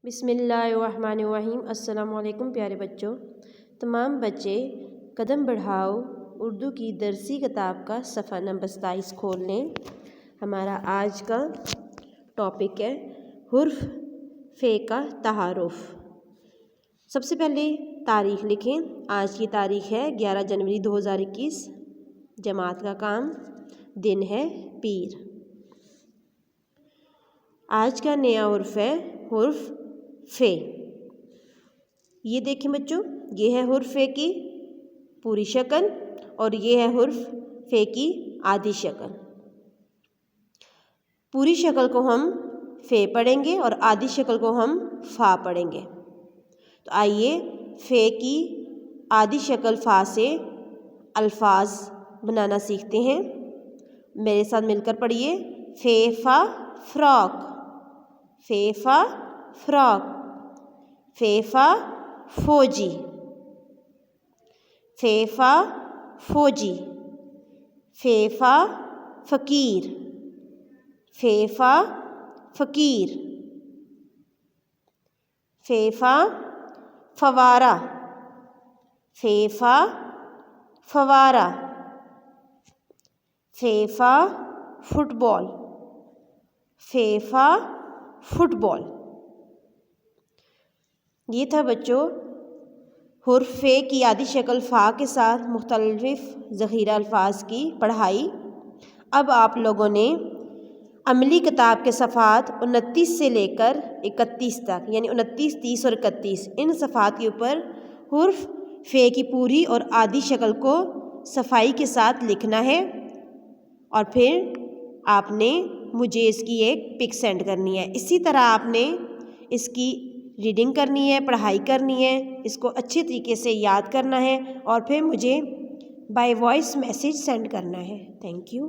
बिस्मिल्लाहिर्रहमानिर्रहीम। अस्सलाम वालेकुम प्यारे बच्चों। तमाम बच्चे कदम बढ़ाओ उर्दू की दरसी किताब का सफ़ा नंबर 27 खोल लें। हमारा आज का टॉपिक है हुर्फ फ़े का तआरुफ़। सबसे पहले तारीख़ लिखें। आज की तारीख़ है 11 जनवरी 2021। जमात का काम, दिन है पीर। आज का नया हुर्फ है हुर्फ फ़े। ये देखें बच्चों, ये है हुर्फ फ़े की पूरी शक्ल और ये है हुर्फ फ़े की आधी शक्ल। पूरी शक्ल को हम फ़े पढ़ेंगे और आधी शक्ल को हम फ़ा पढ़ेंगे। तो आइए फ़े की आधी शक्ल फ़ा से अल्फाज बनाना सीखते हैं। मेरे साथ मिलकर पढ़िए। फ़े फ़ा फ्रॉक, फ़े फ़ा फ्रॉक। फ़े फ़ा फ़ौजी, फ़े फ़ा फ़ौजी। फ़े फ़ा फ़कीर, फ़े फ़ा फ़कीर। फ़े फ़ा फ़वारा, फ़े फ़ा फ़वारा। फ़े फ़ा फुटबॉल, फ़े फ़ा फुटबॉल। ये था बच्चों हुर्फ फ़े की आधी शक्ल फ़ा के साथ मुख्तलिफ़ ज़ख़ीरा अल्फाज की पढ़ाई। अब आप लोगों ने अमली किताब के सफ़ात 29 से लेकर 31 तक, यानी 29, 30 और 31, इन सफ़ात के ऊपर हुर्फ फ़े की पूरी और आधी शक्ल को सफाई के साथ लिखना है और फिर आपने मुझे इसकी एक पिक सेंड करनी है। इसी तरह आपने इसकी रीडिंग करनी है, पढ़ाई करनी है, इसको अच्छे तरीके से याद करना है और फिर मुझे बाय वॉइस मैसेज सेंड करना है। Thank you.